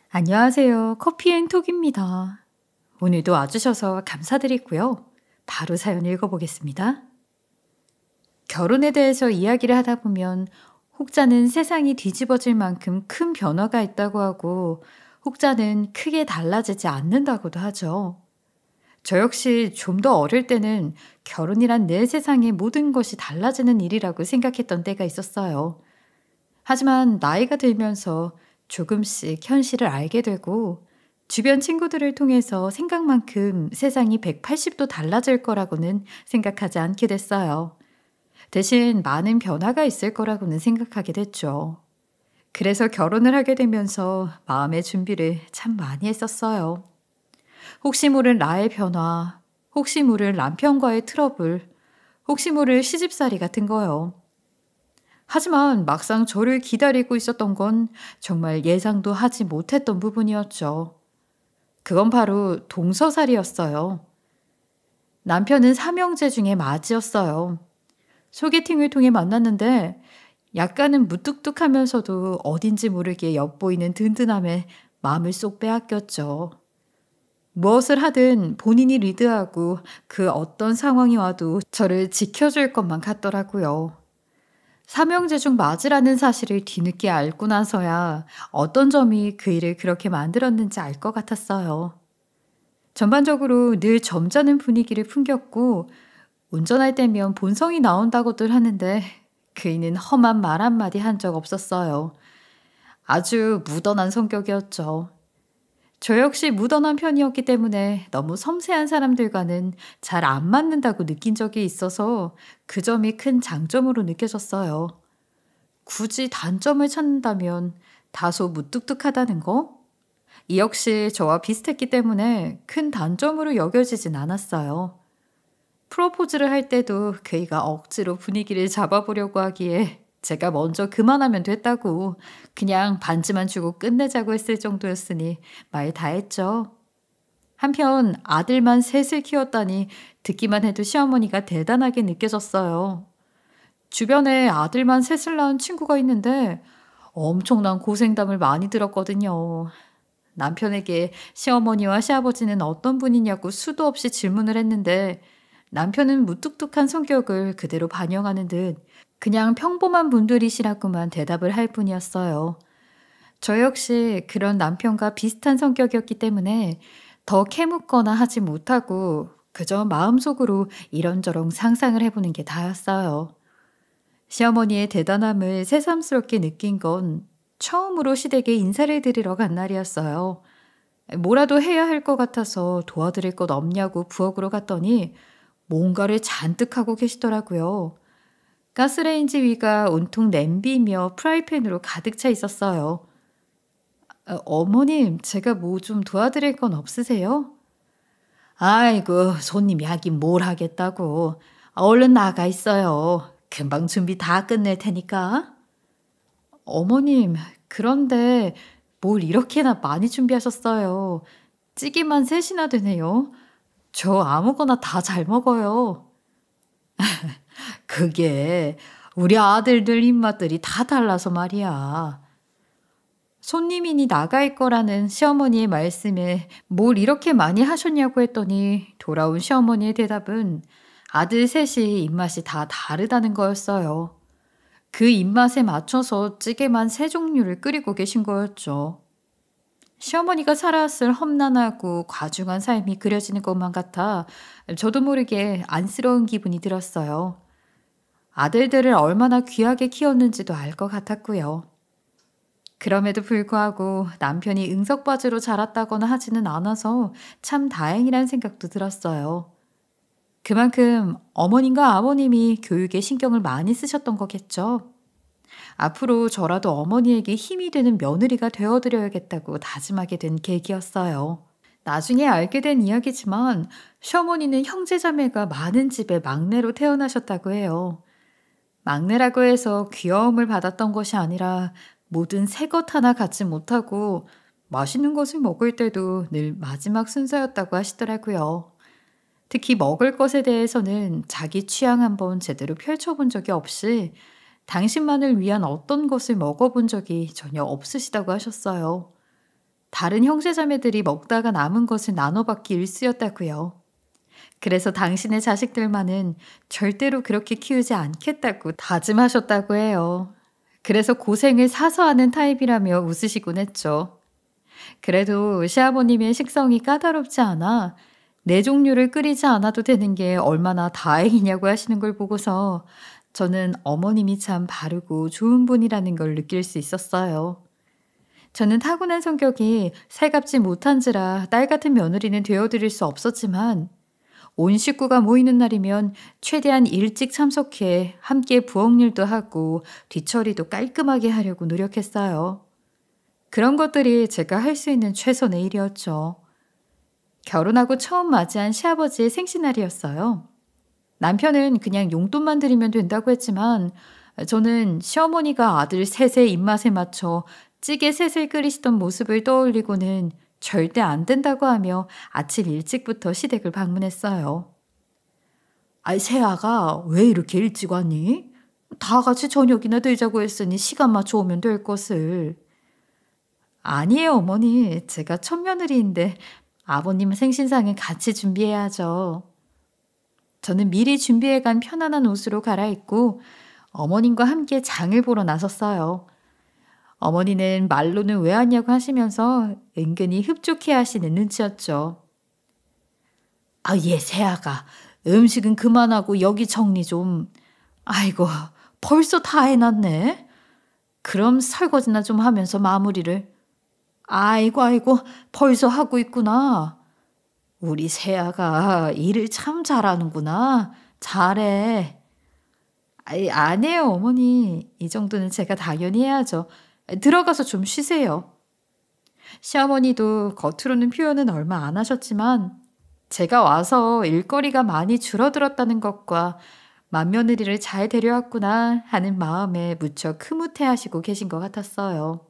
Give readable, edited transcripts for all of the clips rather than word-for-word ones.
안녕하세요. 커피앤톡입니다. 오늘도 와주셔서 감사드리고요. 바로 사연 읽어보겠습니다. 결혼에 대해서 이야기를 하다 보면 혹자는 세상이 뒤집어질 만큼 큰 변화가 있다고 하고 혹자는 크게 달라지지 않는다고도 하죠. 저 역시 좀 더 어릴 때는 결혼이란 내 세상의 모든 것이 달라지는 일이라고 생각했던 때가 있었어요. 하지만 나이가 들면서 조금씩 현실을 알게 되고 주변 친구들을 통해서 생각만큼 세상이 180도 달라질 거라고는 생각하지 않게 됐어요. 대신 많은 변화가 있을 거라고는 생각하게 됐죠. 그래서 결혼을 하게 되면서 마음의 준비를 참 많이 했었어요. 혹시 모를 나의 변화, 혹시 모를 남편과의 트러블, 혹시 모를 시집살이 같은 거요. 하지만 막상 저를 기다리고 있었던 건 정말 예상도 하지 못했던 부분이었죠. 그건 바로 동서살이었어요. 남편은 삼형제 중에 맏이었어요. 소개팅을 통해 만났는데 약간은 무뚝뚝하면서도 어딘지 모르게 엿보이는 든든함에 마음을 쏙 빼앗겼죠. 무엇을 하든 본인이 리드하고 그 어떤 상황이 와도 저를 지켜줄 것만 같더라고요. 삼형제 중 맞으라는 사실을 뒤늦게 알고 나서야 어떤 점이 그 일을 그렇게 만들었는지 알 것 같았어요. 전반적으로 늘 점잖은 분위기를 풍겼고 운전할 때면 본성이 나온다고들 하는데 그이는 험한 말 한마디 한 적 없었어요. 아주 무던한 성격이었죠. 저 역시 무던한 편이었기 때문에 너무 섬세한 사람들과는 잘 안 맞는다고 느낀 적이 있어서 그 점이 큰 장점으로 느껴졌어요. 굳이 단점을 찾는다면 다소 무뚝뚝하다는 거? 이 역시 저와 비슷했기 때문에 큰 단점으로 여겨지진 않았어요. 프로포즈를 할 때도 그이가 억지로 분위기를 잡아보려고 하기에 제가 먼저 그만하면 됐다고 그냥 반지만 주고 끝내자고 했을 정도였으니 말 다 했죠. 한편 아들만 셋을 키웠다니 듣기만 해도 시어머니가 대단하게 느껴졌어요. 주변에 아들만 셋을 낳은 친구가 있는데 엄청난 고생담을 많이 들었거든요. 남편에게 시어머니와 시아버지는 어떤 분이냐고 수도 없이 질문을 했는데 남편은 무뚝뚝한 성격을 그대로 반영하는 듯 그냥 평범한 분들이시라고만 대답을 할 뿐이었어요. 저 역시 그런 남편과 비슷한 성격이었기 때문에 더 캐묻거나 하지 못하고 그저 마음속으로 이런저런 상상을 해보는 게 다였어요. 시어머니의 대단함을 새삼스럽게 느낀 건 처음으로 시댁에 인사를 드리러 간 날이었어요. 뭐라도 해야 할 것 같아서 도와드릴 것 없냐고 부엌으로 갔더니 뭔가를 잔뜩 하고 계시더라고요. 가스레인지 위가 온통 냄비며 프라이팬으로 가득 차 있었어요. 어머님, 제가 뭐 좀 도와드릴 건 없으세요? 아이고, 손님이 하긴 뭘 하겠다고. 얼른 나가 있어요. 금방 준비 다 끝낼 테니까. 어머님, 그런데 뭘 이렇게나 많이 준비하셨어요. 찌개만 셋이나 되네요. 저 아무거나 다 잘 먹어요. 그게 우리 아들들 입맛들이 다 달라서 말이야. 손님이니 나갈 거라는 시어머니의 말씀에 뭘 이렇게 많이 하셨냐고 했더니 돌아온 시어머니의 대답은 아들 셋이 입맛이 다 다르다는 거였어요. 그 입맛에 맞춰서 찌개만 세 종류를 끓이고 계신 거였죠. 시어머니가 살아왔을 험난하고 과중한 삶이 그려지는 것만 같아 저도 모르게 안쓰러운 기분이 들었어요. 아들들을 얼마나 귀하게 키웠는지도 알 것 같았고요. 그럼에도 불구하고 남편이 응석바지로 자랐다거나 하지는 않아서 참 다행이란 생각도 들었어요. 그만큼 어머님과 아버님이 교육에 신경을 많이 쓰셨던 거겠죠. 앞으로 저라도 어머니에게 힘이 되는 며느리가 되어드려야겠다고 다짐하게 된 계기였어요. 나중에 알게 된 이야기지만 시어머니는 형제자매가 많은 집에 막내로 태어나셨다고 해요. 막내라고 해서 귀여움을 받았던 것이 아니라 모든 새 것 하나 갖지 못하고 맛있는 것을 먹을 때도 늘 마지막 순서였다고 하시더라고요. 특히 먹을 것에 대해서는 자기 취향 한번 제대로 펼쳐본 적이 없이 당신만을 위한 어떤 것을 먹어본 적이 전혀 없으시다고 하셨어요. 다른 형제자매들이 먹다가 남은 것을 나눠받기 일쑤였다고요. 그래서 당신의 자식들만은 절대로 그렇게 키우지 않겠다고 다짐하셨다고 해요. 그래서 고생을 사서 하는 타입이라며 웃으시곤 했죠. 그래도 시아버님의 식성이 까다롭지 않아 네 종류를 끓이지 않아도 되는 게 얼마나 다행이냐고 하시는 걸 보고서 저는 어머님이 참 바르고 좋은 분이라는 걸 느낄 수 있었어요. 저는 타고난 성격이 살갑지 못한지라 딸 같은 며느리는 되어드릴 수 없었지만 온 식구가 모이는 날이면 최대한 일찍 참석해 함께 부엌일도 하고 뒤처리도 깔끔하게 하려고 노력했어요. 그런 것들이 제가 할 수 있는 최선의 일이었죠. 결혼하고 처음 맞이한 시아버지의 생신날이었어요. 남편은 그냥 용돈만 드리면 된다고 했지만 저는 시어머니가 아들 셋의 입맛에 맞춰 찌개 셋을 끓이시던 모습을 떠올리고는 절대 안 된다고 하며 아침 일찍부터 시댁을 방문했어요. 아이, 세아가 왜 이렇게 일찍 왔니? 다 같이 저녁이나 들자고 했으니 시간 맞춰 오면 될 것을. 아니에요, 어머니. 제가 첫 며느리인데 아버님 생신상은 같이 준비해야죠. 저는 미리 준비해간 편안한 옷으로 갈아입고 어머님과 함께 장을 보러 나섰어요. 어머니는 말로는 왜 왔냐고 하시면서 은근히 흡족해 하시는 눈치였죠. 아, 얘 세아가 음식은 그만하고 여기 정리 좀. 아이고, 벌써 다 해놨네. 그럼 설거지나 좀 하면서 마무리를. 아이고, 벌써 하고 있구나. 우리 세아가 일을 참 잘하는구나. 잘해. 아이, 안 해요, 어머니. 이 정도는 제가 당연히 해야죠. 들어가서 좀 쉬세요. 시어머니도 겉으로는 표현은 얼마 안 하셨지만 제가 와서 일거리가 많이 줄어들었다는 것과 맏며느리를 잘 데려왔구나 하는 마음에 무척 흐뭇해하시고 계신 것 같았어요.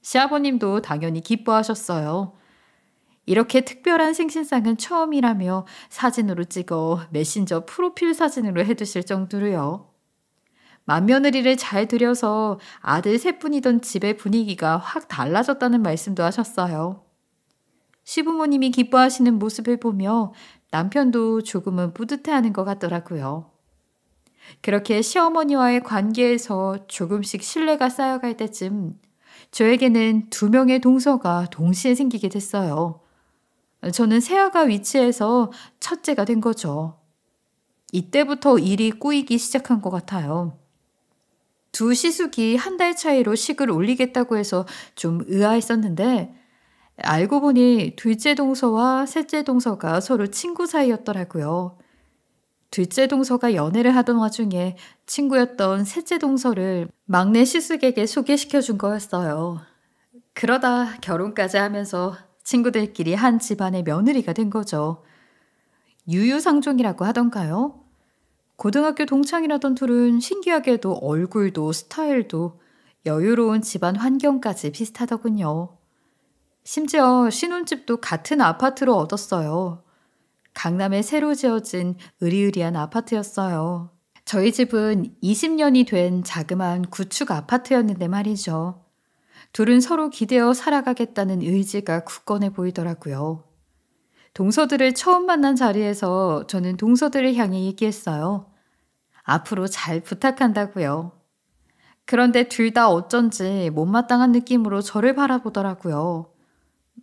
시아버님도 당연히 기뻐하셨어요. 이렇게 특별한 생신상은 처음이라며 사진으로 찍어 메신저 프로필 사진으로 해두실 정도로요. 맏며느리를 잘 들여서 아들 셋뿐이던 집의 분위기가 확 달라졌다는 말씀도 하셨어요. 시부모님이 기뻐하시는 모습을 보며 남편도 조금은 뿌듯해하는 것 같더라고요. 그렇게 시어머니와의 관계에서 조금씩 신뢰가 쌓여갈 때쯤 저에게는 2명의 동서가 동시에 생기게 됐어요. 저는 세아가 위치해서 첫째가 된 거죠. 이때부터 일이 꼬이기 시작한 것 같아요. 두 시숙이 1달 차이로 식을 올리겠다고 해서 좀 의아했었는데 알고 보니 둘째 동서와 셋째 동서가 서로 친구 사이였더라고요. 둘째 동서가 연애를 하던 와중에 친구였던 셋째 동서를 막내 시숙에게 소개시켜 준 거였어요. 그러다 결혼까지 하면서 친구들끼리 한 집안의 며느리가 된 거죠. 유유상종이라고 하던가요? 고등학교 동창이라던 둘은 신기하게도 얼굴도 스타일도 여유로운 집안 환경까지 비슷하더군요. 심지어 신혼집도 같은 아파트로 얻었어요. 강남에 새로 지어진 으리으리한 아파트였어요. 저희 집은 20년이 된 자그마한 구축 아파트였는데 말이죠. 둘은 서로 기대어 살아가겠다는 의지가 굳건해 보이더라고요. 동서들을 처음 만난 자리에서 저는 동서들을 향해 얘기했어요. 앞으로 잘 부탁한다고요. 그런데 둘 다 어쩐지 못마땅한 느낌으로 저를 바라보더라고요.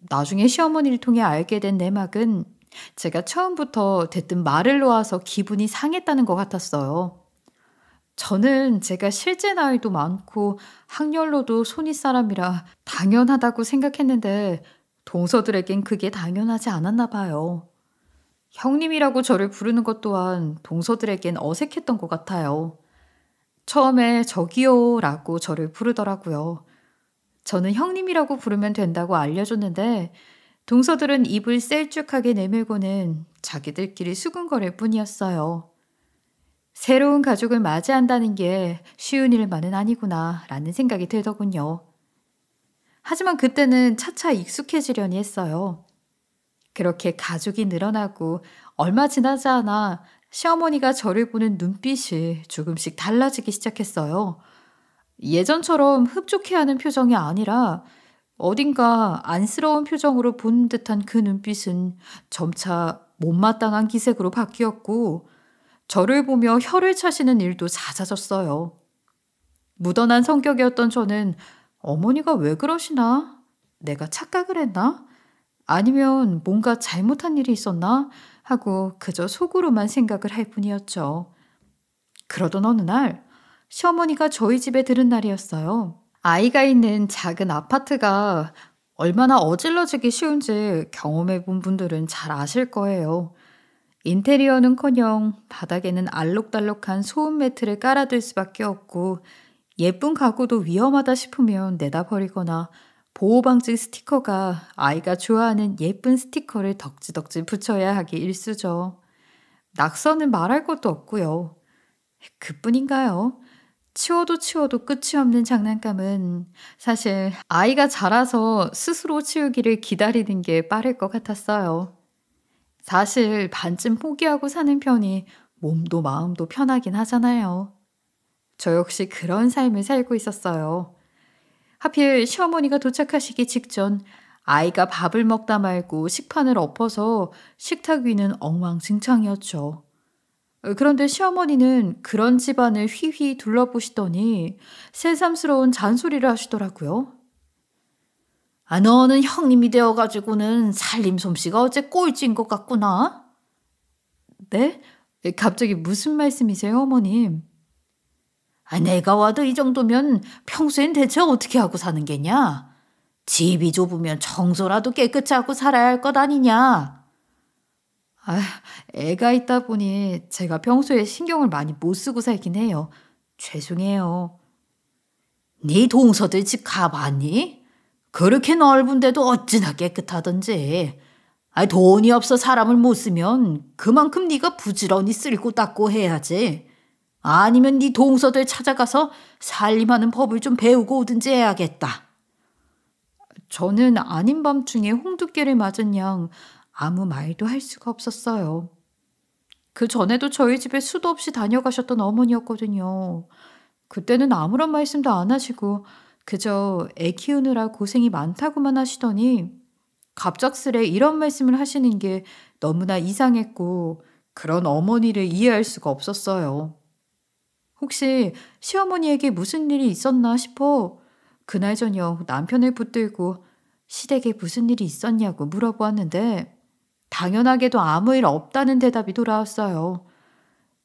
나중에 시어머니를 통해 알게 된 내막은 제가 처음부터 대뜸 말을 놓아서 기분이 상했다는 것 같았어요. 저는 제가 실제 나이도 많고 학렬로도 손윗사람이라 당연하다고 생각했는데 동서들에겐 그게 당연하지 않았나 봐요. 형님이라고 저를 부르는 것 또한 동서들에겐 어색했던 것 같아요. 처음에 저기요 라고 저를 부르더라고요. 저는 형님이라고 부르면 된다고 알려줬는데 동서들은 입을 셀쭉하게 내밀고는 자기들끼리 수근거릴 뿐이었어요. 새로운 가족을 맞이한다는 게 쉬운 일만은 아니구나 라는 생각이 들더군요. 하지만 그때는 차차 익숙해지려니 했어요. 그렇게 가족이 늘어나고 얼마 지나지 않아 시어머니가 저를 보는 눈빛이 조금씩 달라지기 시작했어요. 예전처럼 흡족해하는 표정이 아니라 어딘가 안쓰러운 표정으로 보는 듯한 그 눈빛은 점차 못마땅한 기색으로 바뀌었고 저를 보며 혀를 차시는 일도 잦아졌어요. 무던한 성격이었던 저는 어머니가 왜 그러시나? 내가 착각을 했나? 아니면 뭔가 잘못한 일이 있었나? 하고 그저 속으로만 생각을 할 뿐이었죠. 그러던 어느 날 시어머니가 저희 집에 들은 날이었어요. 아이가 있는 작은 아파트가 얼마나 어질러지기 쉬운지 경험해 본 분들은 잘 아실 거예요. 인테리어는커녕 바닥에는 알록달록한 소음 매트를 깔아둘 수밖에 없고 예쁜 가구도 위험하다 싶으면 내다 버리거나 보호방지 스티커가 아이가 좋아하는 예쁜 스티커를 덕지덕지 붙여야 하기 일쑤죠. 낙서는 말할 것도 없고요. 그뿐인가요? 치워도 치워도 끝이 없는 장난감은 사실 아이가 자라서 스스로 치우기를 기다리는 게 빠를 것 같았어요. 사실 반쯤 포기하고 사는 편이 몸도 마음도 편하긴 하잖아요. 저 역시 그런 삶을 살고 있었어요. 하필 시어머니가 도착하시기 직전 아이가 밥을 먹다 말고 식판을 엎어서 식탁 위는 엉망진창이었죠. 그런데 시어머니는 그런 집안을 휘휘 둘러보시더니 새삼스러운 잔소리를 하시더라고요. 아, 너는 형님이 되어가지고는 살림 솜씨가 어째 꼴찌인 것 같구나. 네? 갑자기 무슨 말씀이세요, 어머님? 아, 내가 와도 이 정도면 평소엔 대체 어떻게 하고 사는 게냐? 집이 좁으면 청소라도 깨끗이 하고 살아야 할 것 아니냐? 아, 애가 있다 보니 제가 평소에 신경을 많이 못 쓰고 살긴 해요. 죄송해요. 네 동서들 집 가봤니? 그렇게 넓은데도 어찌나 깨끗하던지. 아, 돈이 없어 사람을 못 쓰면 그만큼 네가 부지런히 쓸고 닦고 해야지. 아니면 네 동서들 찾아가서 살림하는 법을 좀 배우고 오든지 해야겠다. 저는 아닌 밤중에 홍두깨를 맞은 양 아무 말도 할 수가 없었어요. 그 전에도 저희 집에 수도 없이 다녀가셨던 어머니였거든요. 그때는 아무런 말씀도 안 하시고 그저 애 키우느라 고생이 많다고만 하시더니 갑작스레 이런 말씀을 하시는 게 너무나 이상했고 그런 어머니를 이해할 수가 없었어요. 혹시 시어머니에게 무슨 일이 있었나 싶어 그날 저녁 남편을 붙들고 시댁에 무슨 일이 있었냐고 물어보았는데 당연하게도 아무 일 없다는 대답이 돌아왔어요.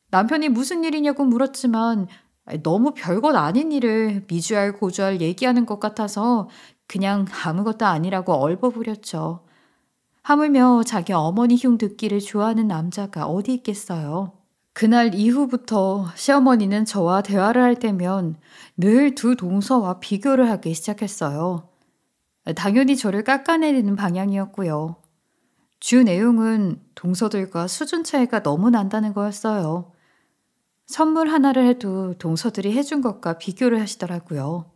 남편이 무슨 일이냐고 물었지만 너무 별것 아닌 일을 미주알 고주알 얘기하는 것 같아서 그냥 아무것도 아니라고 얼버무렸죠. 하물며 자기 어머니 흉 듣기를 좋아하는 남자가 어디 있겠어요. 그날 이후부터 시어머니는 저와 대화를 할 때면 늘 두 동서와 비교를 하기 시작했어요. 당연히 저를 깎아내리는 방향이었고요. 주 내용은 동서들과 수준 차이가 너무 난다는 거였어요. 선물 하나를 해도 동서들이 해준 것과 비교를 하시더라고요.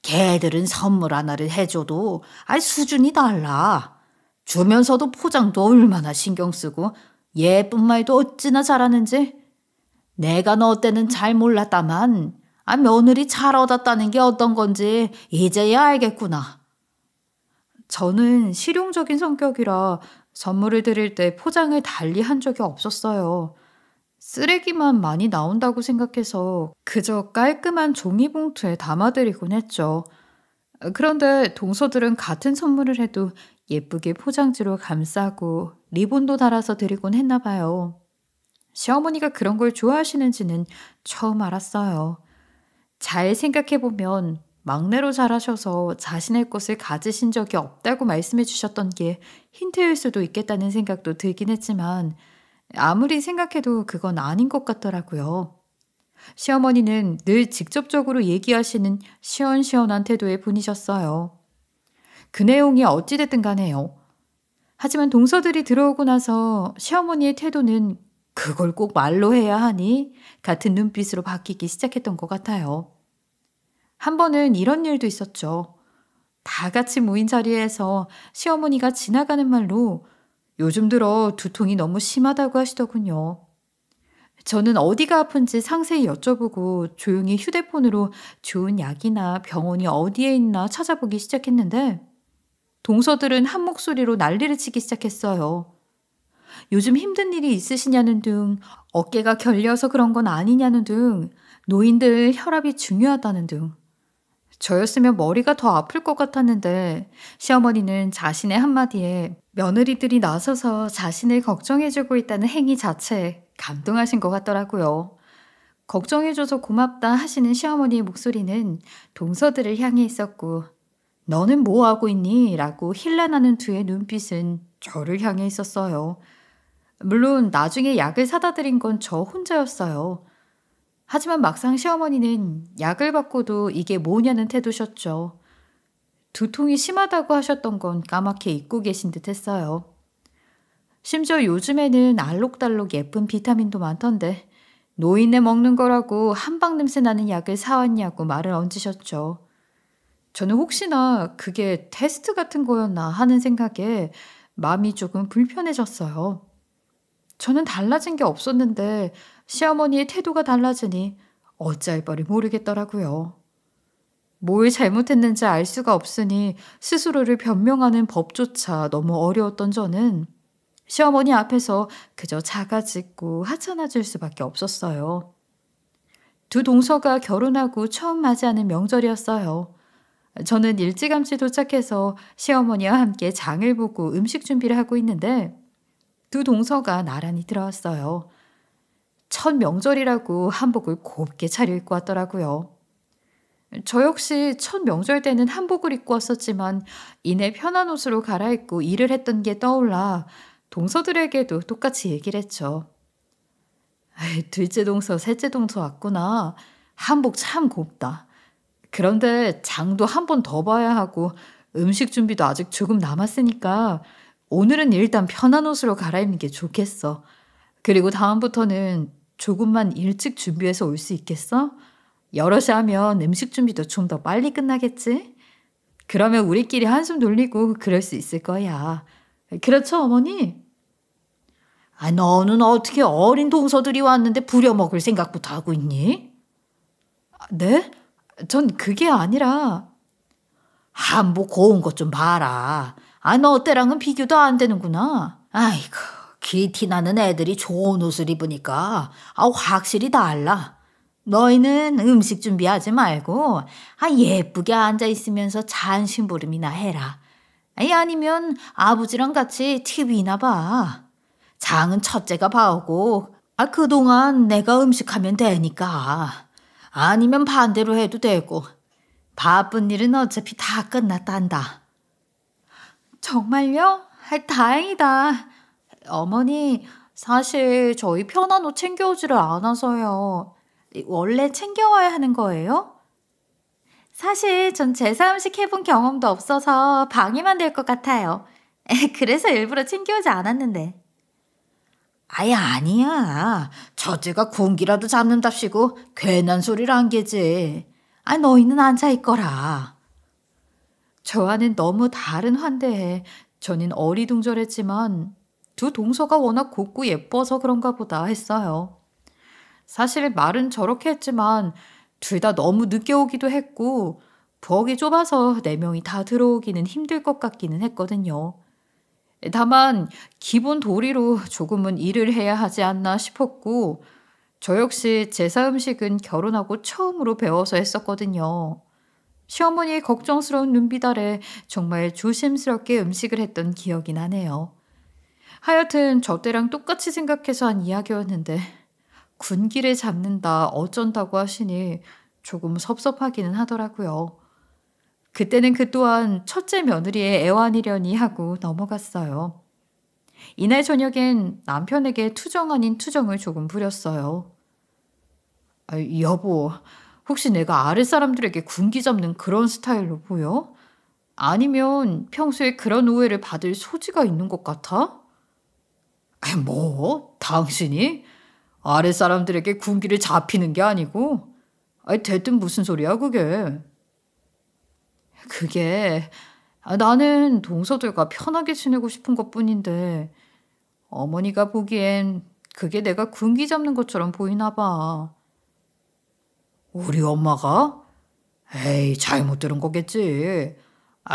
걔들은 선물 하나를 해줘도 수준이 달라. 주면서도 포장도 얼마나 신경 쓰고 예쁜 말도 어찌나 잘하는지. 내가 너 때는 잘 몰랐다만 며느리 잘 얻었다는 게 어떤 건지 이제야 알겠구나. 저는 실용적인 성격이라 선물을 드릴 때 포장을 달리 한 적이 없었어요. 쓰레기만 많이 나온다고 생각해서 그저 깔끔한 종이봉투에 담아드리곤 했죠. 그런데 동서들은 같은 선물을 해도 예쁘게 포장지로 감싸고 리본도 달아서 드리곤 했나 봐요. 시어머니가 그런 걸 좋아하시는지는 처음 알았어요. 잘 생각해보면 막내로 자라셔서 자신의 것을 가지신 적이 없다고 말씀해 주셨던 게 힌트일 수도 있겠다는 생각도 들긴 했지만 아무리 생각해도 그건 아닌 것 같더라고요. 시어머니는 늘 직접적으로 얘기하시는 시원시원한 태도의 분이셨어요. 그 내용이 어찌됐든 간에요. 하지만 동서들이 들어오고 나서 시어머니의 태도는 그걸 꼭 말로 해야 하니 같은 눈빛으로 바뀌기 시작했던 것 같아요. 한 번은 이런 일도 있었죠. 다 같이 모인 자리에서 시어머니가 지나가는 말로 요즘 들어 두통이 너무 심하다고 하시더군요. 저는 어디가 아픈지 상세히 여쭤보고 조용히 휴대폰으로 좋은 약이나 병원이 어디에 있나 찾아보기 시작했는데 동서들은 한 목소리로 난리를 치기 시작했어요. 요즘 힘든 일이 있으시냐는 등, 어깨가 결려서 그런 건 아니냐는 등, 노인들 혈압이 중요하다는 등. 저였으면 머리가 더 아플 것 같았는데 시어머니는 자신의 한마디에 며느리들이 나서서 자신을 걱정해주고 있다는 행위 자체에 감동하신 것 같더라고요. 걱정해줘서 고맙다 하시는 시어머니의 목소리는 동서들을 향해 있었고 너는 뭐 하고 있니? 라고 힐난하는 두의 눈빛은 저를 향해 있었어요. 물론 나중에 약을 사다 드린 건 저 혼자였어요. 하지만 막상 시어머니는 약을 받고도 이게 뭐냐는 태도셨죠. 두통이 심하다고 하셨던 건 까맣게 잊고 계신 듯 했어요. 심지어 요즘에는 알록달록 예쁜 비타민도 많던데 노인네 먹는 거라고 한방 냄새 나는 약을 사왔냐고 말을 얹으셨죠. 저는 혹시나 그게 테스트 같은 거였나 하는 생각에 마음이 조금 불편해졌어요. 저는 달라진 게 없었는데 시어머니의 태도가 달라지니 어찌할 바를 모르겠더라고요. 뭘 잘못했는지 알 수가 없으니 스스로를 변명하는 법조차 너무 어려웠던 저는 시어머니 앞에서 그저 작아짓고 하찮아질 수밖에 없었어요. 두 동서가 결혼하고 처음 맞이하는 명절이었어요. 저는 일찌감치 도착해서 시어머니와 함께 장을 보고 음식 준비를 하고 있는데 두 동서가 나란히 들어왔어요. 첫 명절이라고 한복을 곱게 차려입고 왔더라고요. 저 역시 첫 명절 때는 한복을 입고 왔었지만 이내 편한 옷으로 갈아입고 일을 했던 게 떠올라 동서들에게도 똑같이 얘기를 했죠. 둘째 동서, 셋째 동서 왔구나. 한복 참 곱다. 그런데 장도 한 번 더 봐야 하고 음식 준비도 아직 조금 남았으니까 오늘은 일단 편한 옷으로 갈아입는 게 좋겠어. 그리고 다음부터는 조금만 일찍 준비해서 올 수 있겠어? 여럿이 하면 음식 준비도 좀 더 빨리 끝나겠지? 그러면 우리끼리 한숨 돌리고 그럴 수 있을 거야. 그렇죠, 어머니? 너는 어떻게 어린 동서들이 왔는데 부려먹을 생각부터 하고 있니? 네? 전 그게 아니라 한복 고운 것 좀 봐라. 너 때랑은 비교도 안 되는구나. 아이고, 기 나는 애들이 좋은 옷을 입으니까 확실히 달라. 너희는 음식 준비하지 말고 예쁘게 앉아있으면서 잔심부름이나 해라. 아니면 아버지랑 같이 TV나 봐. 장은 첫째가 봐오고 그동안 내가 음식하면 되니까. 아니면 반대로 해도 되고. 바쁜 일은 어차피 다 끝났단다. 정말요? 다행이다. 어머니, 사실 저희 편한 옷 챙겨오지를 않아서요. 원래 챙겨와야 하는 거예요? 사실 전 제사 음식 해본 경험도 없어서 방해만 될 것 같아요. 그래서 일부러 챙겨오지 않았는데. 아니야. 첫째가 군기라도 잡는답시고 괜한 소리를 안 개지. 너희는 앉아있거라. 저와는 너무 다른 환대에 저는 어리둥절했지만 두 동서가 워낙 곱고 예뻐서 그런가 보다 했어요. 사실 말은 저렇게 했지만 둘 다 너무 늦게 오기도 했고 부엌이 좁아서 네 명이 다 들어오기는 힘들 것 같기는 했거든요. 다만 기본 도리로 조금은 일을 해야 하지 않나 싶었고 저 역시 제사 음식은 결혼하고 처음으로 배워서 했었거든요. 시어머니의 걱정스러운 눈빛 아래 정말 조심스럽게 음식을 했던 기억이 나네요. 하여튼 저 때랑 똑같이 생각해서 한 이야기였는데 군기를 잡는다 어쩐다고 하시니 조금 섭섭하기는 하더라고요. 그때는 그 또한 첫째 며느리의 애완이려니 하고 넘어갔어요. 이날 저녁엔 남편에게 투정 아닌 투정을 조금 부렸어요. 여보, 혹시 내가 아랫사람들에게 군기 잡는 그런 스타일로 보여? 아니면 평소에 그런 오해를 받을 소지가 있는 것 같아? 뭐? 당신이? 아랫사람들에게 군기를 잡히는 게 아니고? 대뜸 무슨 소리야 그게? 그게 나는 동서들과 편하게 지내고 싶은 것뿐인데 어머니가 보기엔 그게 내가 군기 잡는 것처럼 보이나 봐. 우리 엄마가? 에이, 잘못 들은 거겠지.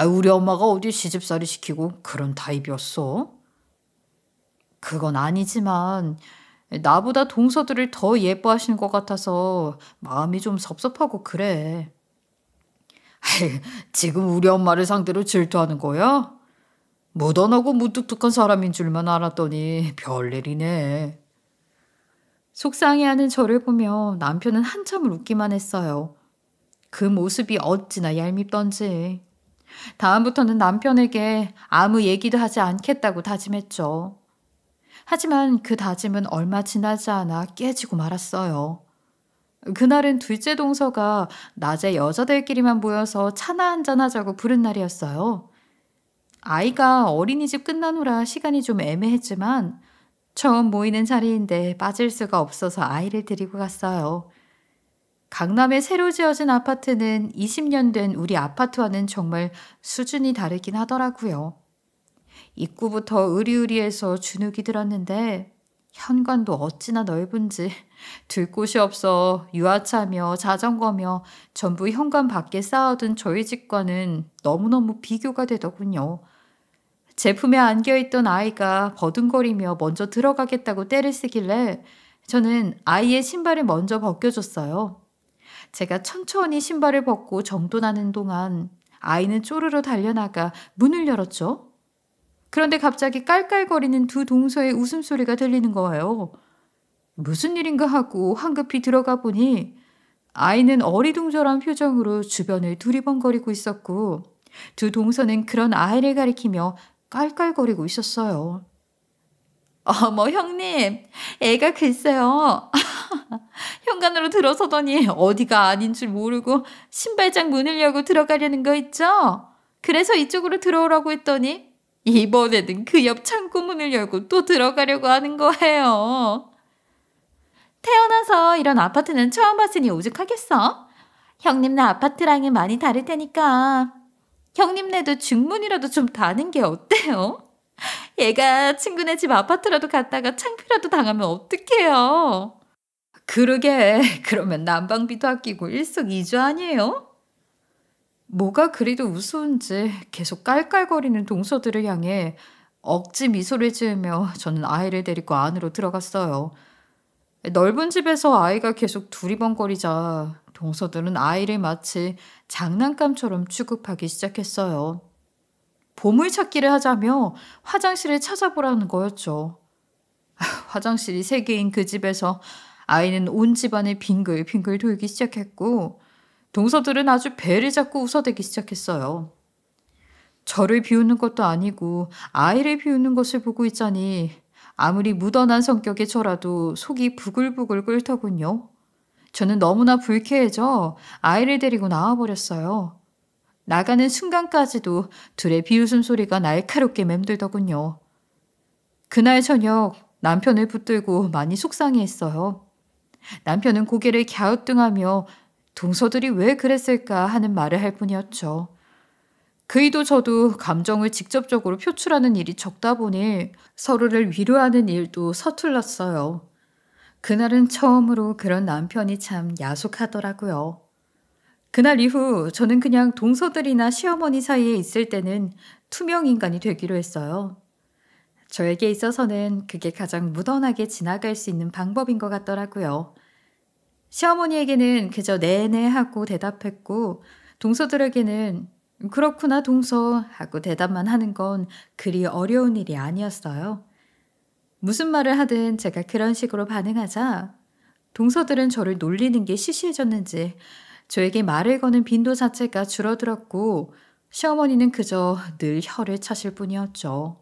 우리 엄마가 어디 시집살이 시키고 그런 타입이었어? 그건 아니지만 나보다 동서들을 더 예뻐하시는 것 같아서 마음이 좀 섭섭하고 그래. 지금 우리 엄마를 상대로 질투하는 거야? 무던하고 무뚝뚝한 사람인 줄만 알았더니 별일이네. 속상해하는 저를 보며 남편은 한참을 웃기만 했어요. 그 모습이 어찌나 얄밉던지. 다음부터는 남편에게 아무 얘기도 하지 않겠다고 다짐했죠. 하지만 그 다짐은 얼마 지나지 않아 깨지고 말았어요. 그날은 둘째 동서가 낮에 여자들끼리만 모여서 차나 한잔 하자고 부른 날이었어요. 아이가 어린이집 끝난 후라 시간이 좀 애매했지만 처음 모이는 자리인데 빠질 수가 없어서 아이를 데리고 갔어요. 강남에 새로 지어진 아파트는 20년 된 우리 아파트와는 정말 수준이 다르긴 하더라고요. 입구부터 으리으리해서 주눅이 들었는데 현관도 어찌나 넓은지 둘 곳이 없어 유아차며 자전거며 전부 현관 밖에 쌓아둔 저희 집과는 너무너무 비교가 되더군요. 제품에 안겨있던 아이가 버둥거리며 먼저 들어가겠다고 떼를 쓰길래 저는 아이의 신발을 먼저 벗겨줬어요. 제가 천천히 신발을 벗고 정돈하는 동안 아이는 쪼르르 달려나가 문을 열었죠. 그런데 갑자기 깔깔거리는 두 동서의 웃음소리가 들리는 거예요. 무슨 일인가 하고 황급히 들어가 보니 아이는 어리둥절한 표정으로 주변을 두리번거리고 있었고 두 동서는 그런 아이를 가리키며 깔깔거리고 있었어요. 어머 형님, 애가 글쎄요. 현관으로 들어서더니 어디가 아닌 줄 모르고 신발장 문을 열고 들어가려는 거 있죠? 그래서 이쪽으로 들어오라고 했더니 이번에는 그 옆 창고 문을 열고 또 들어가려고 하는 거예요. 태어나서 이런 아파트는 처음 봤으니 오죽하겠어? 형님네 아파트랑은 많이 다를 테니까 형님네도 중문이라도 좀 다는 게 어때요? 얘가 친구네 집 아파트라도 갔다가 창피라도 당하면 어떡해요? 그러게, 그러면 난방비도 아끼고 일석이조 아니에요? 뭐가 그리도 우스운지 계속 깔깔거리는 동서들을 향해 억지 미소를 지으며 저는 아이를 데리고 안으로 들어갔어요. 넓은 집에서 아이가 계속 두리번거리자 동서들은 아이를 마치 장난감처럼 취급하기 시작했어요. 보물찾기를 하자며 화장실을 찾아보라는 거였죠. 화장실이 3개인 그 집에서 아이는 온 집안을 빙글빙글 돌기 시작했고 동서들은 아주 배를 잡고 웃어대기 시작했어요. 저를 비웃는 것도 아니고 아이를 비웃는 것을 보고 있자니 아무리 무던한 성격의 저라도 속이 부글부글 끓더군요. 저는 너무나 불쾌해져 아이를 데리고 나와버렸어요. 나가는 순간까지도 둘의 비웃음 소리가 날카롭게 맴돌더군요. 그날 저녁 남편을 붙들고 많이 속상해했어요. 남편은 고개를 갸우뚱하며 동서들이 왜 그랬을까 하는 말을 할 뿐이었죠. 그이도 저도 감정을 직접적으로 표출하는 일이 적다 보니 서로를 위로하는 일도 서툴렀어요. 그날은 처음으로 그런 남편이 참 야속하더라고요. 그날 이후 저는 그냥 동서들이나 시어머니 사이에 있을 때는 투명 인간이 되기로 했어요. 저에게 있어서는 그게 가장 무던하게 지나갈 수 있는 방법인 것 같더라고요. 시어머니에게는 그저 네네 하고 대답했고 동서들에게는 그렇구나 동서 하고 대답만 하는 건 그리 어려운 일이 아니었어요. 무슨 말을 하든 제가 그런 식으로 반응하자 동서들은 저를 놀리는 게 시시해졌는지 저에게 말을 거는 빈도 자체가 줄어들었고 시어머니는 그저 늘 혀를 차실 뿐이었죠.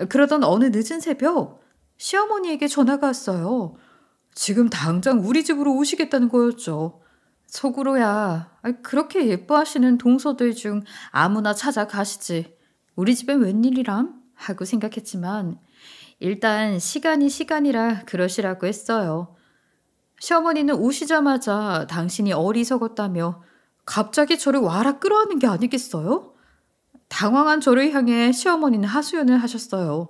그러던 어느 늦은 새벽 시어머니에게 전화가 왔어요. 지금 당장 우리 집으로 오시겠다는 거였죠. 속으로야 그렇게 예뻐하시는 동서들 중 아무나 찾아가시지. 우리 집엔 웬일이람? 하고 생각했지만 일단 시간이 시간이라 그러시라고 했어요. 시어머니는 오시자마자 당신이 어리석었다며 갑자기 저를 와라 끌어안는 게 아니겠어요? 당황한 저를 향해 시어머니는 하소연을 하셨어요.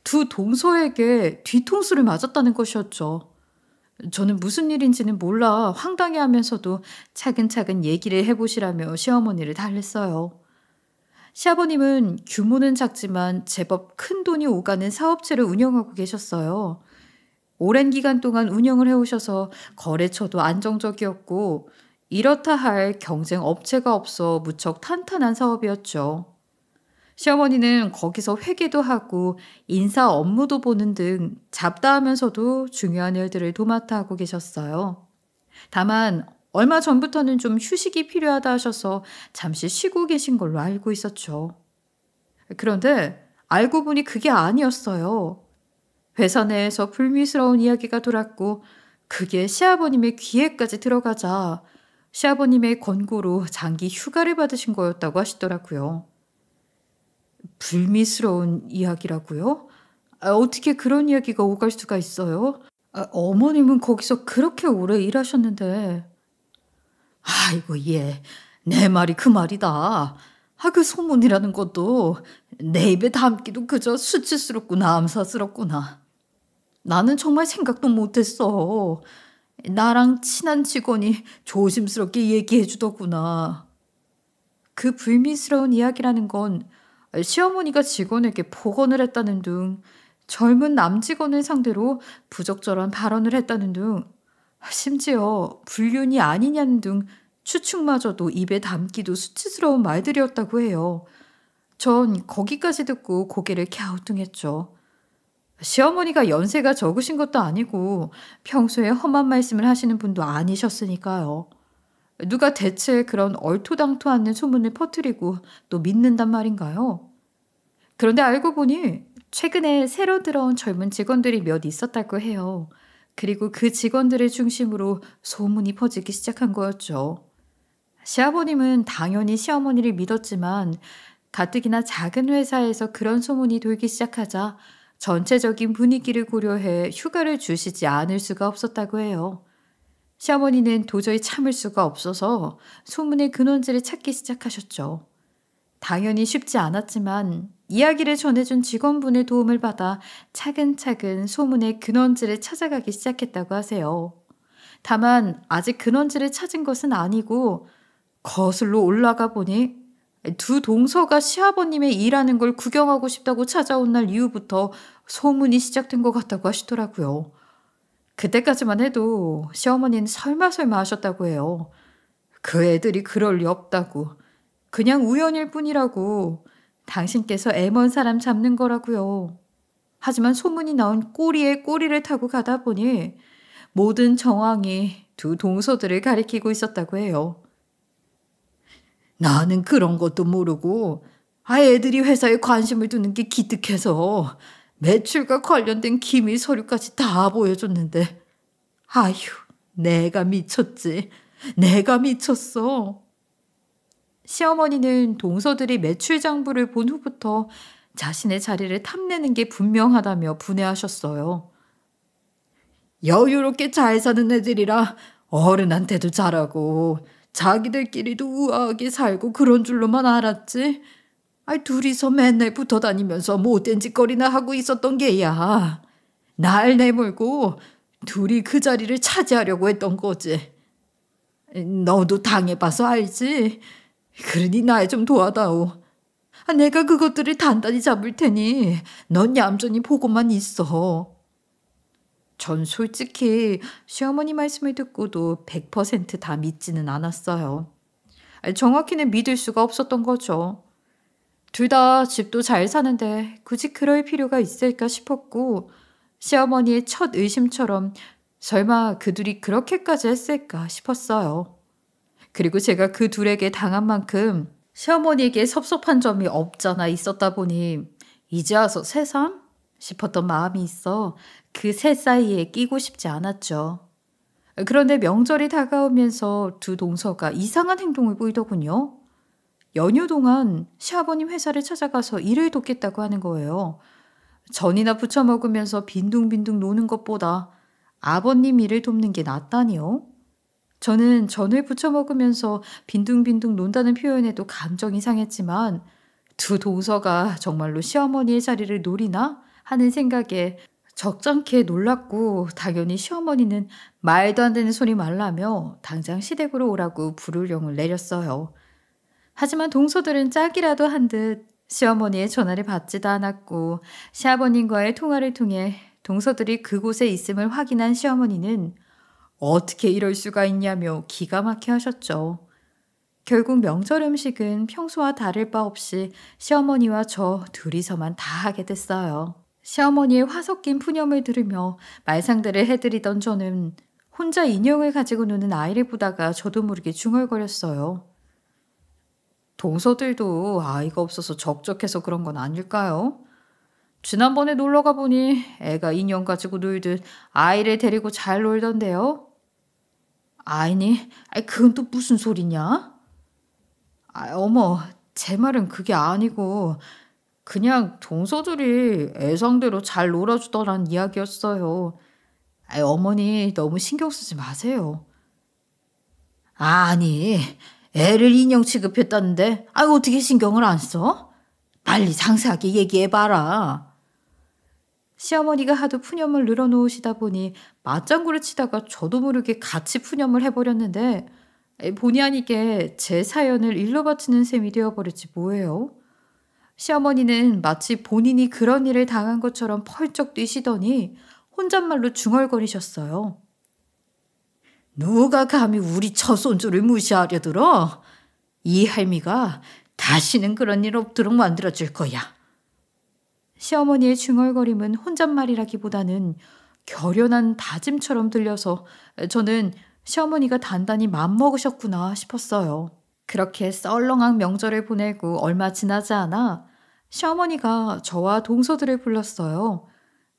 두 동서에게 뒤통수를 맞았다는 것이었죠. 저는 무슨 일인지는 몰라 황당해하면서도 차근차근 얘기를 해보시라며 시어머니를 달랬어요. 시아버님은 규모는 작지만 제법 큰 돈이 오가는 사업체를 운영하고 계셨어요. 오랜 기간 동안 운영을 해오셔서 거래처도 안정적이었고 이렇다 할 경쟁 업체가 없어 무척 탄탄한 사업이었죠. 시어머니는 거기서 회계도 하고 인사 업무도 보는 등 잡다하면서도 중요한 일들을 도맡아 하고 계셨어요. 다만 얼마 전부터는 좀 휴식이 필요하다 하셔서 잠시 쉬고 계신 걸로 알고 있었죠. 그런데 알고 보니 그게 아니었어요. 회사 내에서 불미스러운 이야기가 돌았고 그게 시아버님의 귀에까지 들어가자 시아버님의 권고로 장기 휴가를 받으신 거였다고 하시더라고요. 불미스러운 이야기라고요? 어떻게 그런 이야기가 오갈 수가 있어요? 어머님은 거기서 그렇게 오래 일하셨는데. 아이고 얘, 내 말이 그 말이다. 그 소문이라는 것도 내 입에 담기도 그저 수치스럽구나 암사스럽구나. 나는 정말 생각도 못했어. 나랑 친한 직원이 조심스럽게 얘기해 주더구나. 그 불미스러운 이야기라는 건 시어머니가 직원에게 폭언을 했다는 등 젊은 남직원을 상대로 부적절한 발언을 했다는 등 심지어 불륜이 아니냐는 등 추측마저도 입에 담기도 수치스러운 말들이었다고 해요. 전 거기까지 듣고 고개를 갸우뚱했죠. 시어머니가 연세가 적으신 것도 아니고 평소에 험한 말씀을 하시는 분도 아니셨으니까요. 누가 대체 그런 얼토당토 않는 소문을 퍼뜨리고 또 믿는단 말인가요? 그런데 알고 보니 최근에 새로 들어온 젊은 직원들이 몇 있었다고 해요. 그리고 그 직원들을 중심으로 소문이 퍼지기 시작한 거였죠. 시아버님은 당연히 시어머니를 믿었지만 가뜩이나 작은 회사에서 그런 소문이 돌기 시작하자 전체적인 분위기를 고려해 휴가를 주시지 않을 수가 없었다고 해요. 시어머니는 도저히 참을 수가 없어서 소문의 근원지를 찾기 시작하셨죠. 당연히 쉽지 않았지만 이야기를 전해준 직원분의 도움을 받아 차근차근 소문의 근원지를 찾아가기 시작했다고 하세요. 다만 아직 근원지를 찾은 것은 아니고 거슬러 올라가 보니 두 동서가 시아버님의 일하는 걸 구경하고 싶다고 찾아온 날 이후부터 소문이 시작된 것 같다고 하시더라고요. 그때까지만 해도 시어머니는 설마 하셨다고 해요. 그 애들이 그럴 리 없다고. 그냥 우연일 뿐이라고. 당신께서 애먼 사람 잡는 거라고요. 하지만 소문이 나온 꼬리에 꼬리를 타고 가다 보니 모든 정황이 두 동서들을 가리키고 있었다고 해요. 나는 그런 것도 모르고 애들이 회사에 관심을 두는 게 기특해서 매출과 관련된 기밀 서류까지 다 보여줬는데 아휴 내가 미쳤지. 내가 미쳤어. 시어머니는 동서들이 매출 장부를 본 후부터 자신의 자리를 탐내는 게 분명하다며 분해하셨어요. 여유롭게 잘 사는 애들이라 어른한테도 잘하고 자기들끼리도 우아하게 살고 그런 줄로만 알았지. 둘이서 맨날 붙어 다니면서 못된 짓거리나 하고 있었던 게야. 날 내몰고 둘이 그 자리를 차지하려고 했던 거지. 너도 당해봐서 알지? 그러니 날 좀 도와다오. 내가 그것들을 단단히 잡을 테니 넌 얌전히 보고만 있어. 전 솔직히 시어머니 말씀을 듣고도 100%다 믿지는 않았어요. 정확히는 믿을 수가 없었던 거죠. 둘 다 집도 잘 사는데 굳이 그럴 필요가 있을까 싶었고 시어머니의 첫 의심처럼 설마 그 둘이 그렇게까지 했을까 싶었어요. 그리고 제가 그 둘에게 당한 만큼 시어머니에게 섭섭한 점이 없잖아 있었다 보니 이제 와서 새삼 싶었던 마음이 있어 그 새 사이에 끼고 싶지 않았죠. 그런데 명절이 다가오면서 두 동서가 이상한 행동을 보이더군요. 연휴 동안 시아버님 회사를 찾아가서 일을 돕겠다고 하는 거예요. 전이나 부쳐 먹으면서 빈둥빈둥 노는 것보다 아버님 일을 돕는 게 낫다니요. 저는 전을 부쳐 먹으면서 빈둥빈둥 논다는 표현에도 감정이 상했지만 두 동서가 정말로 시어머니의 자리를 노리나 하는 생각에 적잖게 놀랐고 당연히 시어머니는 말도 안 되는 소리 말라며 당장 시댁으로 오라고 불을령을 내렸어요. 하지만 동서들은 짝이라도 한 듯 시어머니의 전화를 받지도 않았고 시아버님과의 통화를 통해 동서들이 그곳에 있음을 확인한 시어머니는 어떻게 이럴 수가 있냐며 기가 막혀 하셨죠. 결국 명절 음식은 평소와 다를 바 없이 시어머니와 저 둘이서만 다 하게 됐어요. 시어머니의 화 섞인 푸념을 들으며 말상대를 해드리던 저는 혼자 인형을 가지고 노는 아이를 보다가 저도 모르게 중얼거렸어요. 동서들도 아이가 없어서 적적해서 그런 건 아닐까요? 지난번에 놀러 가보니 애가 인형 가지고 놀듯 아이를 데리고 잘 놀던데요. 아이니, 그건 또 무슨 소리냐? 어머, 제 말은 그게 아니고 그냥 동서들이 애상대로 잘 놀아주더란 이야기였어요. 어머니 너무 신경 쓰지 마세요. 아니, 애를 인형 취급했다는데 어떻게 신경을 안 써? 빨리 상세하게 얘기해봐라. 시어머니가 하도 푸념을 늘어놓으시다 보니 맞장구를 치다가 저도 모르게 같이 푸념을 해버렸는데 본의 아니게 제 사연을 일러 바치는 셈이 되어버렸지 뭐예요. 시어머니는 마치 본인이 그런 일을 당한 것처럼 펄쩍 뛰시더니 혼잣말로 중얼거리셨어요. 누가 감히 우리 처손주를 무시하려 들어? 이 할미가 다시는 그런 일 없도록 만들어줄 거야. 시어머니의 중얼거림은 혼잣말이라기보다는 결연한 다짐처럼 들려서 저는 시어머니가 단단히 맘먹으셨구나 싶었어요. 그렇게 썰렁한 명절을 보내고 얼마 지나지 않아 시어머니가 저와 동서들을 불렀어요.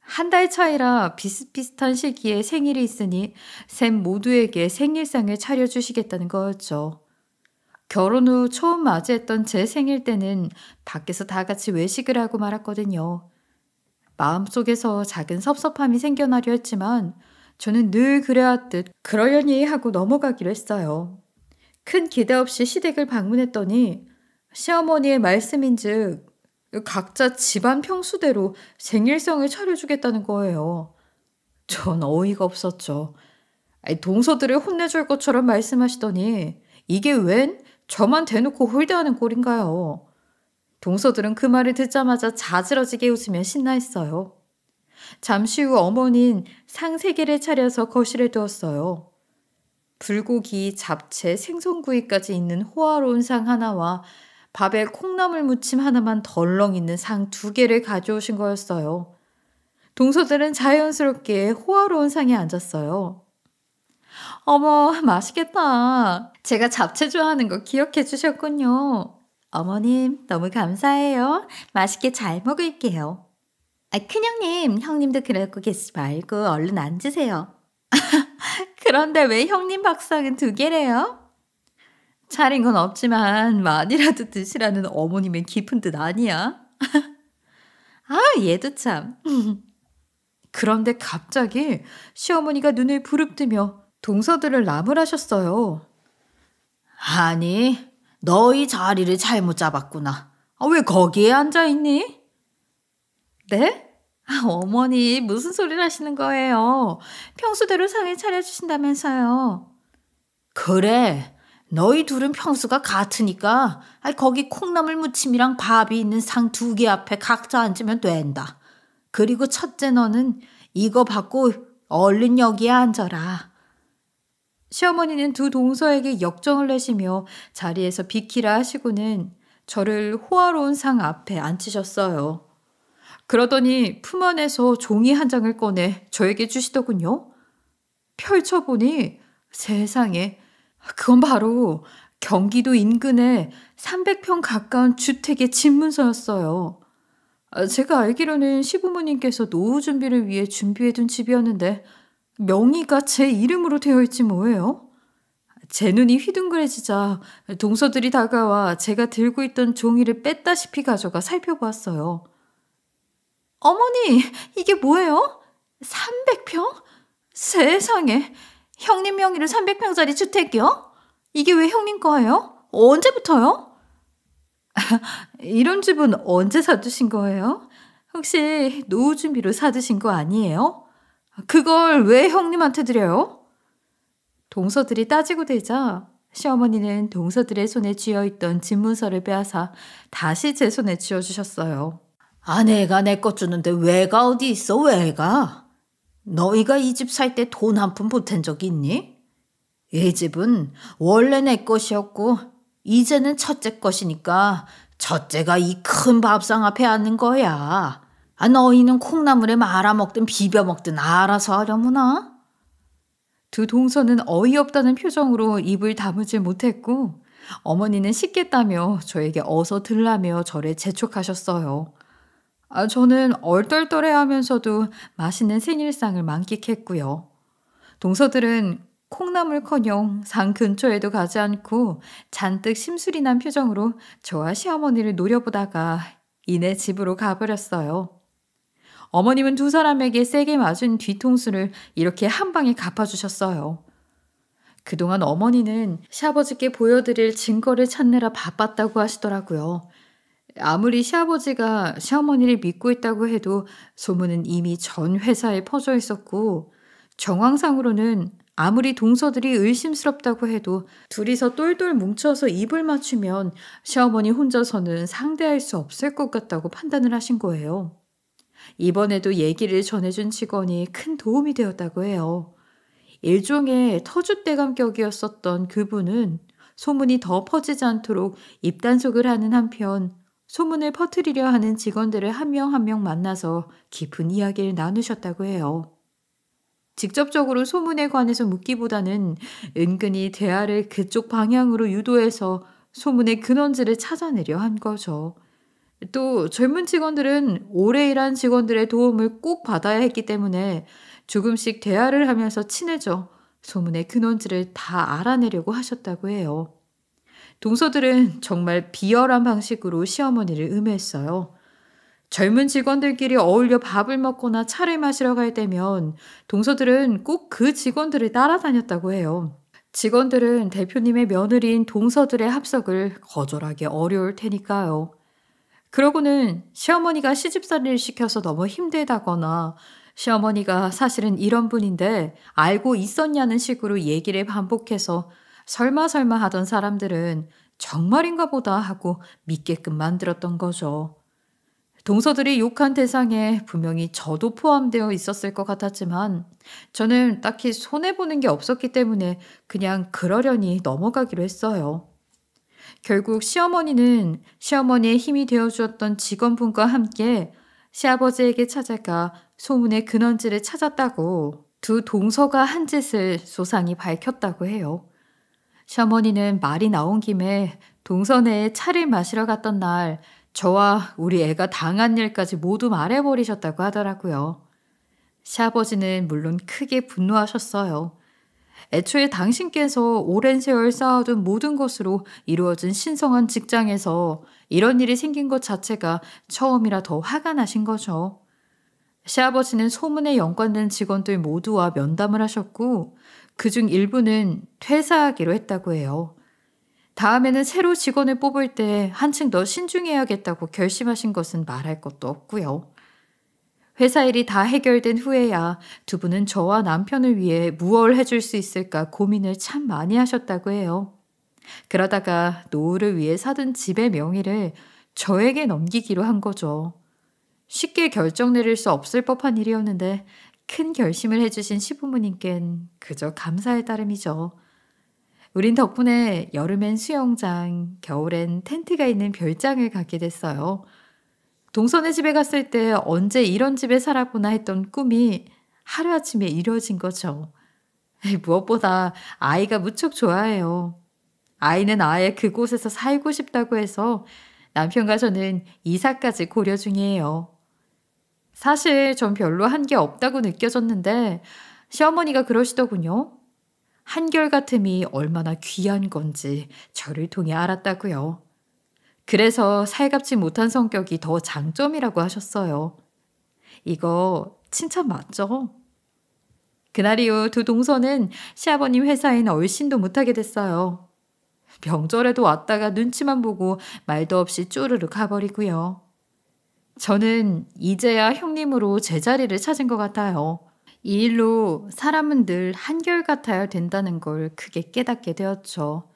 한 달 차이라 비슷비슷한 시기에 생일이 있으니 셋 모두에게 생일상을 차려주시겠다는 거였죠. 결혼 후 처음 맞이했던 제 생일 때는 밖에서 다 같이 외식을 하고 말았거든요. 마음속에서 작은 섭섭함이 생겨나려 했지만 저는 늘 그래왔듯 그러려니 하고 넘어가기로 했어요. 큰 기대 없이 시댁을 방문했더니 시어머니의 말씀인즉 각자 집안 평수대로 생일상을 차려주겠다는 거예요. 전 어이가 없었죠. 동서들을 혼내줄 것처럼 말씀하시더니 이게 웬 저만 대놓고 홀대하는 꼴인가요? 동서들은 그 말을 듣자마자 자지러지게 웃으며 신나했어요. 잠시 후 어머니는 상 3개를 차려서 거실에 두었어요. 불고기, 잡채, 생선구이까지 있는 호화로운 상 하나와 밥에 콩나물 무침 하나만 덜렁 있는 상 2개를 가져오신 거였어요. 동서들은 자연스럽게 호화로운 상에 앉았어요. 어머, 맛있겠다. 제가 잡채 좋아하는 거 기억해 주셨군요. 어머님, 너무 감사해요. 맛있게 잘 먹을게요. 큰형님, 형님도 그러고 계시지 말고 얼른 앉으세요. 그런데 왜 형님 밥상은 2개래요? 차린 건 없지만 많이라도 드시라는 어머님의 깊은 뜻 아니야? 얘도 참. 그런데 갑자기 시어머니가 눈을 부릅뜨며 동서들을 나무라셨어요. 아니, 너희 자리를 잘못 잡았구나. 왜 거기에 앉아있니? 네? 어머니 무슨 소리를 하시는 거예요? 평소대로 상을 차려주신다면서요. 그래, 너희 둘은 평수가 같으니까 거기 콩나물 무침이랑 밥이 있는 상 2개 앞에 각자 앉으면 된다. 그리고 첫째 너는 이거 받고 얼른 여기에 앉아라. 시어머니는 두 동서에게 역정을 내시며 자리에서 비키라 하시고는 저를 호화로운 상 앞에 앉히셨어요. 그러더니 품 안에서 종이 한 장을 꺼내 저에게 주시더군요. 펼쳐보니 세상에 그건 바로 경기도 인근의 300평 가까운 주택의 집문서였어요. 제가 알기로는 시부모님께서 노후 준비를 위해 준비해둔 집이었는데 명의가 제 이름으로 되어 있지 뭐예요? 제 눈이 휘둥그레지자 동서들이 다가와 제가 들고 있던 종이를 뺐다시피 가져가 살펴보았어요. 어머니, 이게 뭐예요? 300평? 세상에, 형님 명의로 300평짜리 주택이요? 이게 왜 형님 거예요? 언제부터요? 이런 집은 언제 사두신 거예요? 혹시 노후 준비로 사두신 거 아니에요? 그걸 왜 형님한테 드려요? 동서들이 따지고 들자 시어머니는 동서들의 손에 쥐어있던 집문서를 빼앗아 다시 제 손에 쥐어주셨어요. 아내가 내 것 주는데 왜가 어디 있어, 왜가? 너희가 이 집 살 때 돈 한 푼 보탠 적 있니? 이 집은 원래 내 것이었고 이제는 첫째 것이니까 첫째가 이 큰 밥상 앞에 앉는 거야. 너희는 콩나물에 말아먹든 비벼먹든 알아서 하려무나? 두 동서는 어이없다는 표정으로 입을 다무질 못했고 어머니는 식겠다며 저에게 어서 들라며 저를 재촉하셨어요. 저는 얼떨떨해하면서도 맛있는 생일상을 만끽했고요. 동서들은 콩나물커녕 상 근처에도 가지 않고 잔뜩 심술이 난 표정으로 저와 시어머니를 노려보다가 이내 집으로 가버렸어요. 어머님은 두 사람에게 세게 맞은 뒤통수를 이렇게 한 방에 갚아주셨어요. 그동안 어머니는 시아버지께 보여드릴 증거를 찾느라 바빴다고 하시더라고요. 아무리 시아버지가 시어머니를 믿고 있다고 해도 소문은 이미 전 회사에 퍼져 있었고 정황상으로는 아무리 동서들이 의심스럽다고 해도 둘이서 똘똘 뭉쳐서 입을 맞추면 시어머니 혼자서는 상대할 수 없을 것 같다고 판단을 하신 거예요. 이번에도 얘기를 전해준 직원이 큰 도움이 되었다고 해요. 일종의 터줏대감 격이었었던 그분은 소문이 더 퍼지지 않도록 입단속을 하는 한편 소문을 퍼뜨리려 하는 직원들을 한 명 한 명 만나서 깊은 이야기를 나누셨다고 해요. 직접적으로 소문에 관해서 묻기보다는 은근히 대화를 그쪽 방향으로 유도해서 소문의 근원지를 찾아내려 한 거죠. 또 젊은 직원들은 오래 일한 직원들의 도움을 꼭 받아야 했기 때문에 조금씩 대화를 하면서 친해져 소문의 근원지를 다 알아내려고 하셨다고 해요. 동서들은 정말 비열한 방식으로 시어머니를 음해했어요. 젊은 직원들끼리 어울려 밥을 먹거나 차를 마시러 갈 때면 동서들은 꼭 그 직원들을 따라다녔다고 해요. 직원들은 대표님의 며느리인 동서들의 합석을 거절하기 어려울 테니까요. 그러고는 시어머니가 시집살이를 시켜서 너무 힘들다거나 시어머니가 사실은 이런 분인데 알고 있었냐는 식으로 얘기를 반복해서 설마 하던 사람들은 정말인가 보다 하고 믿게끔 만들었던 거죠. 동서들이 욕한 대상에 분명히 저도 포함되어 있었을 것 같았지만 저는 딱히 손해보는 게 없었기 때문에 그냥 그러려니 넘어가기로 했어요. 결국 시어머니는 시어머니의 힘이 되어주었던 직원분과 함께 시아버지에게 찾아가 소문의 근원지를 찾았다고 두 동서가 한 짓을 소상히 밝혔다고 해요. 시어머니는 말이 나온 김에 동서네에 차를 마시러 갔던 날 저와 우리 애가 당한 일까지 모두 말해버리셨다고 하더라고요. 시아버지는 물론 크게 분노하셨어요. 애초에 당신께서 오랜 세월 쌓아둔 모든 것으로 이루어진 신성한 직장에서 이런 일이 생긴 것 자체가 처음이라 더 화가 나신 거죠. 시아버지는 소문에 연관된 직원들 모두와 면담을 하셨고 그중 일부는 퇴사하기로 했다고 해요. 다음에는 새로 직원을 뽑을 때 한층 더 신중해야겠다고 결심하신 것은 말할 것도 없고요. 회사 일이 다 해결된 후에야 두 분은 저와 남편을 위해 무얼 해줄 수 있을까 고민을 참 많이 하셨다고 해요. 그러다가 노후를 위해 사둔 집의 명의를 저에게 넘기기로 한 거죠. 쉽게 결정 내릴 수 없을 법한 일이었는데 큰 결심을 해주신 시부모님께는 그저 감사의 따름이죠. 우린 덕분에 여름엔 수영장, 겨울엔 텐트가 있는 별장을 갖게 됐어요. 동서네 집에 갔을 때 언제 이런 집에 살아보나 했던 꿈이 하루아침에 이루어진 거죠. 무엇보다 아이가 무척 좋아해요. 아이는 아예 그곳에서 살고 싶다고 해서 남편과 저는 이사까지 고려 중이에요. 사실 전 별로 한 게 없다고 느껴졌는데 시어머니가 그러시더군요. 한결같음이 얼마나 귀한 건지 저를 통해 알았다고요. 그래서 살갑지 못한 성격이 더 장점이라고 하셨어요. 이거 칭찬 맞죠? 그날 이후 두 동서는 시아버님 회사엔 얼씬도 못하게 됐어요. 명절에도 왔다가 눈치만 보고 말도 없이 쪼르르 가버리고요. 저는 이제야 형님으로 제자리를 찾은 것 같아요. 이 일로 사람은 늘 한결같아야 된다는 걸 크게 깨닫게 되었죠.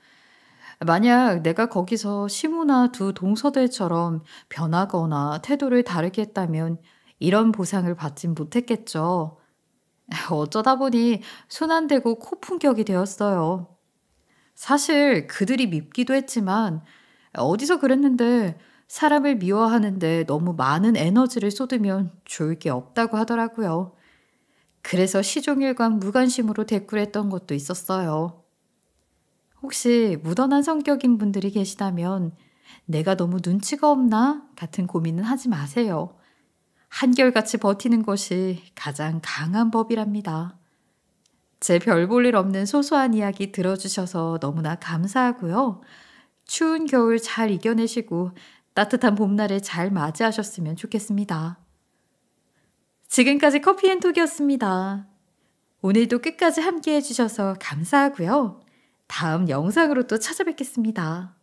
만약 내가 거기서 시무나 두 동서들처럼 변하거나 태도를 다르게 했다면 이런 보상을 받진 못했겠죠. 어쩌다 보니 손 안 대고 코 풍격이 되었어요. 사실 그들이 밉기도 했지만 어디서 그랬는데 사람을 미워하는데 너무 많은 에너지를 쏟으면 좋을 게 없다고 하더라고요. 그래서 시종일관 무관심으로 대꾸했던 것도 있었어요. 혹시 무던한 성격인 분들이 계시다면 내가 너무 눈치가 없나 같은 고민은 하지 마세요. 한결같이 버티는 것이 가장 강한 법이랍니다. 제 별 볼 일 없는 소소한 이야기 들어주셔서 너무나 감사하고요. 추운 겨울 잘 이겨내시고 따뜻한 봄날을 잘 맞이하셨으면 좋겠습니다. 지금까지 커피앤톡이었습니다. 오늘도 끝까지 함께 해주셔서 감사하고요. 다음 영상으로 또 찾아뵙겠습니다.